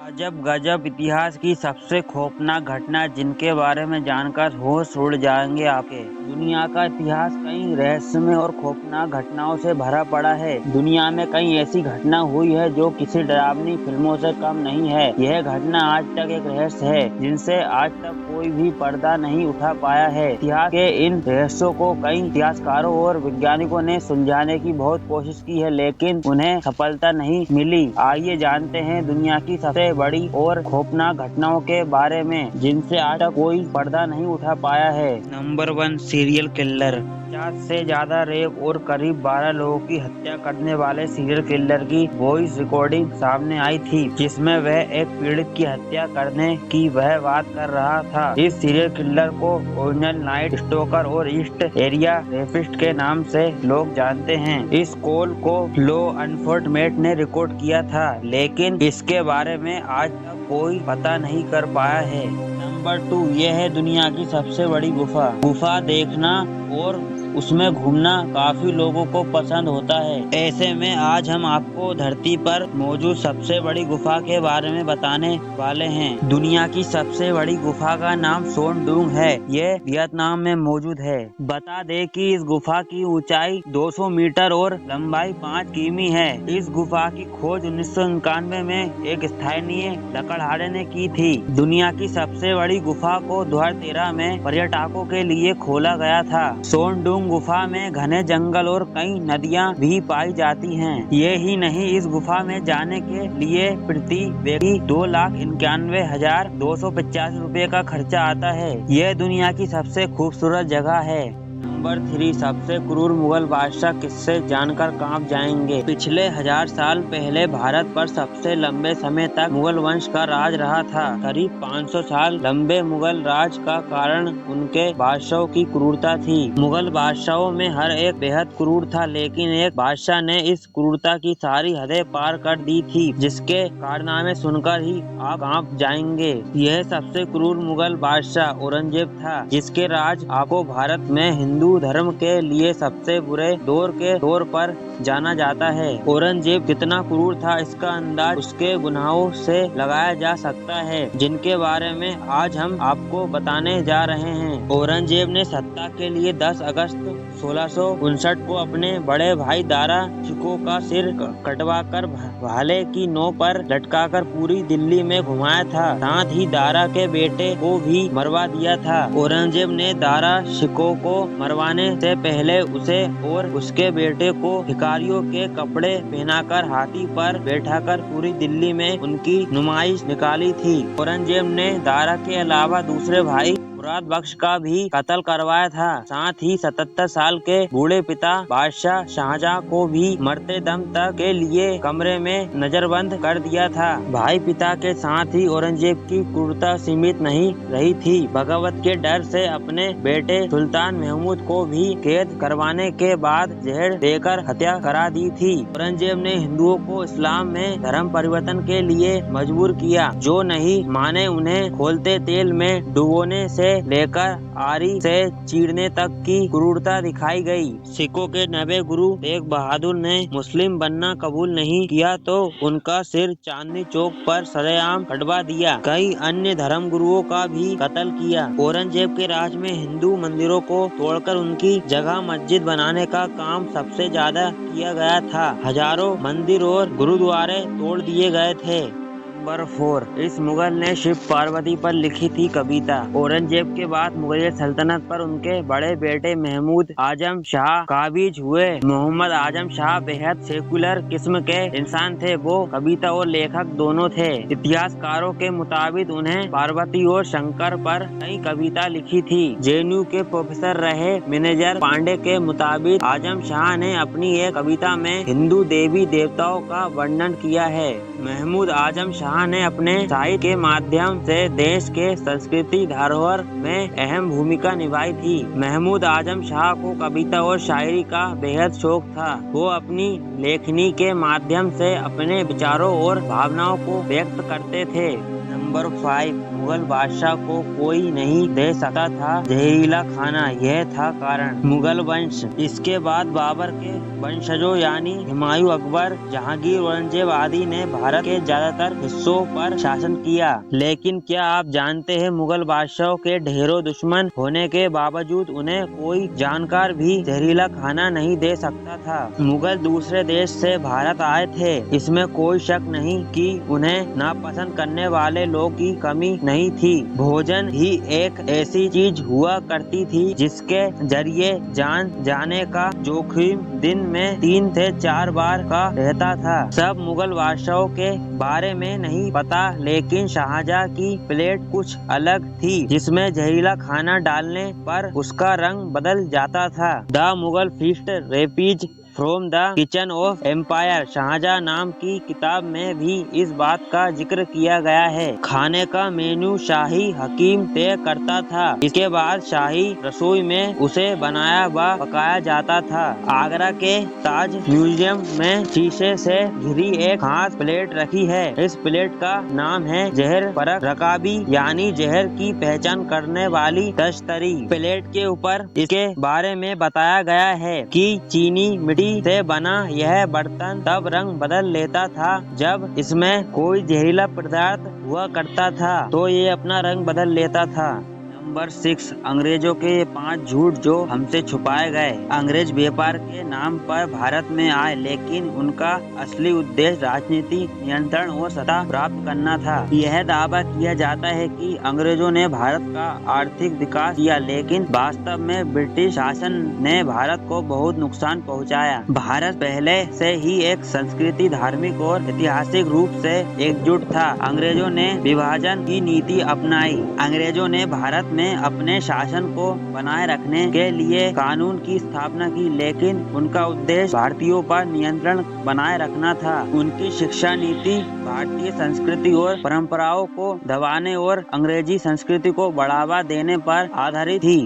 अजब गजब इतिहास की सबसे खौफनाक घटना जिनके बारे में जानकर होश उड़ जाएंगे आपके। दुनिया का इतिहास कई रहस्यमय और खौफनाक घटनाओं से भरा पड़ा है। दुनिया में कई ऐसी घटना हुई है जो किसी डरावनी फिल्मों से कम नहीं है। यह घटना आज तक एक रहस्य है जिनसे आज तक कोई भी पर्दा नहीं उठा पाया है। इतिहास के इन रहस्यों को कई इतिहासकारों और वैज्ञानिकों ने सुलझाने की बहुत कोशिश की है, लेकिन उन्हें सफलता नहीं मिली। आइए जानते हैं दुनिया की सबसे बड़ी और खौफनाक घटनाओं के बारे में जिनसे आज तक कोई पर्दा नहीं उठा पाया है। Number 1, serial killer. 50 से ज्यादा रेप और करीब 12 लोगों की हत्या करने वाले सीरियल किलर की वॉइस रिकॉर्डिंग सामने आई थी, जिसमें वह एक पीड़ित की हत्या करने की वह बात कर रहा था। इस सीरियल किलर को ओरिजिनल नाइट स्टॉकर और ईस्ट एरिया रेपिस्ट के नाम से लोग जानते हैं। इस कॉल को लॉ एनफोर्समेंट ने रिकॉर्ड किया था, लेकिन इसके बारे में आज तक कोई पता नहीं कर पाया है। नंबर 2, यह है दुनिया की सबसे बड़ी गुफा। गुफा देखना और उसमें घूमना काफी लोगों को पसंद होता है। ऐसे में आज हम आपको धरती पर मौजूद सबसे बड़ी गुफा के बारे में बताने वाले हैं। दुनिया की सबसे बड़ी गुफा का नाम सोन डूंग है। यह वियतनाम में मौजूद है। बता दें कि इस गुफा की ऊंचाई 200 मीटर और लंबाई 5 किमी है। इस गुफा की खोज 1991 में एक स्थानीय लकड़हारे ने की थी। दुनिया की सबसे बड़ी गुफा को 2013 में पर्यटकों के लिए खोला गया था। सोन डूंग गुफा में घने जंगल और कई नदियां भी पाई जाती हैं। ये ही नहीं, इस गुफा में जाने के लिए प्रति व्यक्ति 2,91,285 रुपए का खर्चा आता है। यह दुनिया की सबसे खूबसूरत जगह है। नंबर 3, सबसे क्रूर मुगल बादशाह। किससे जानकर कांप जाएंगे। पिछले 1000 साल पहले भारत पर सबसे लंबे समय तक मुगल वंश का राज रहा था। करीब 500 साल लंबे मुगल राज का कारण उनके बादशाहों की क्रूरता थी। मुगल बादशाहों में हर एक बेहद क्रूर था, लेकिन एक बादशाह ने इस क्रूरता की सारी हदें पार कर दी थी, जिसके कारनामे सुनकर ही आप कांप जाएंगे। यह सबसे क्रूर मुगल बादशाह औरंगजेब था, जिसके राज आपको भारत में हिंदू धर्म के लिए सबसे बुरे दौर के तौर पर जाना जाता है। औरंगजेब कितना क्रूर था, इसका अंदाज उसके गुनाहों से लगाया जा सकता है, जिनके बारे में आज हम आपको बताने जा रहे हैं। औरंगजेब ने सत्ता के लिए 10 अगस्त 1659 को अपने बड़े भाई दारा शिकोह का सिर कटवाकर भाले की नोक पर लटकाकर पूरी दिल्ली में घुमाया था। साथ ही दारा के बेटे को भी मरवा दिया था। औरंगजेब ने दारा शिकोह को मरवाने से पहले उसे और उसके बेटे को भिखारियों के कपड़े पहनाकर हाथी पर बैठाकर पूरी दिल्ली में उनकी नुमाइश निकाली थी। औरंगजेब ने दारा के अलावा दूसरे भाई मुराद बख्श का भी कत्ल करवाया था। साथ ही 77 साल के बूढ़े पिता बादशाह शाहजहां को भी मरते दम तक के लिए कमरे में नजरबंद कर दिया था। भाई पिता के साथ ही औरंगजेब की क्रूरता सीमित नहीं रही थी। बगावत के डर से अपने बेटे सुल्तान महमूद को भी कैद करवाने के बाद जहर देकर हत्या करा दी थी। औरंगजेब ने हिंदुओं को इस्लाम में धर्म परिवर्तन के लिए मजबूर किया। जो नहीं माने उन्हें खोलते तेल में डुबोने से लेकर आरी से चीरने तक की क्रूरता दिखाई गई। सिखों के 90 गुरु तेग बहादुर ने मुस्लिम बनना कबूल नहीं किया तो उनका सिर चांदनी चौक पर सरेआम कटवा दिया। कई अन्य धर्म गुरुओं का भी कत्ल किया। औरंगजेब के राज में हिंदू मंदिरों को तोड़कर उनकी जगह मस्जिद बनाने का काम सबसे ज्यादा किया गया था। हजारों मंदिर और गुरुद्वारे तोड़ दिए गए थे। नंबर 4, इस मुगल ने शिव पार्वती पर लिखी थी कविता। औरंगजेब के बाद मुगलिया सल्तनत पर उनके बड़े बेटे महमूद आजम शाह काबिज हुए। मोहम्मद आजम शाह बेहद सेकुलर किस्म के इंसान थे। वो कविता और लेखक दोनों थे। इतिहासकारों के मुताबिक उन्हें पार्वती और शंकर पर कई कविता लिखी थी। जेएनयू के प्रोफेसर रहे मैनेजर पांडे के मुताबिक आजम शाह ने अपनी एक कविता में हिंदू देवी देवताओं का वर्णन किया है। महमूद आजम शाह ने अपने साहित्य के माध्यम से देश के संस्कृति धरोहर में अहम भूमिका निभाई थी। महमूद आजम शाह को कविता और शायरी का बेहद शौक था। वो अपनी लेखनी के माध्यम से अपने विचारों और भावनाओं को व्यक्त करते थे। नंबर 5, मुगल बादशाह को कोई नहीं दे सकता था जहरीला खाना, यह था कारण मुगल वंश। इसके बाद बाबर के वंशजों यानी हुमायूं, अकबर, जहांगीर, औरंगजेब आदि ने भारत के ज्यादातर हिस्सों पर शासन किया। लेकिन क्या आप जानते हैं मुगल बादशाहों के ढेरों दुश्मन होने के बावजूद उन्हें कोई जानकार भी जहरीला खाना नहीं दे सकता था। मुगल दूसरे देश से भारत आए थे, इसमें कोई शक नहीं कि उन्हें नापसंद करने वाले लोग की कमी नहीं थी। भोजन ही एक ऐसी चीज हुआ करती थी जिसके जरिए जान जाने का जोखिम दिन में 3 से 4 बार का रहता था। सब मुगल बादशाहों के बारे में नहीं पता, लेकिन शाहजहां की प्लेट कुछ अलग थी, जिसमें जहरीला खाना डालने पर उसका रंग बदल जाता था। The Mughal feast recipes from the kitchen of empire, Shahjahan नाम की किताब में भी इस बात का जिक्र किया गया है। खाने का मेन्यू शाही हकीम तय करता था, इसके बाद शाही रसोई में उसे बनाया व पकाया जाता था। आगरा के ताज म्यूजियम में शीशे से घिरी एक खास प्लेट रखी है। इस प्लेट का नाम है जहर परख रकाबी, यानी जहर की पहचान करने वाली तश्तरी। प्लेट के ऊपर इसके बारे में बताया गया है कि चीनी मिट्टी से बना यह बर्तन तब रंग बदल लेता था जब इसमें कोई जहरीला पदार्थ हुआ करता था, तो ये अपना रंग बदल लेता था। नंबर 6, अंग्रेजों के 5 झूठ जो हमसे छुपाए गए। अंग्रेज व्यापार के नाम पर भारत में आए, लेकिन उनका असली उद्देश्य राजनीति, नियंत्रण और सत्ता प्राप्त करना था। यह दावा किया जाता है कि अंग्रेजों ने भारत का आर्थिक विकास किया, लेकिन वास्तव में ब्रिटिश शासन ने भारत को बहुत नुकसान पहुंचाया। भारत पहले से ही एक संस्कृति, धार्मिक और ऐतिहासिक रूप से एकजुट था। अंग्रेजों ने विभाजन की नीति अपनाई। अंग्रेजों ने भारत में अपने शासन को बनाए रखने के लिए कानून की स्थापना की, लेकिन उनका उद्देश्य भारतीयों पर नियंत्रण बनाए रखना था। उनकी शिक्षा नीति भारतीय संस्कृति और परंपराओं को दबाने और अंग्रेजी संस्कृति को बढ़ावा देने पर आधारित थी।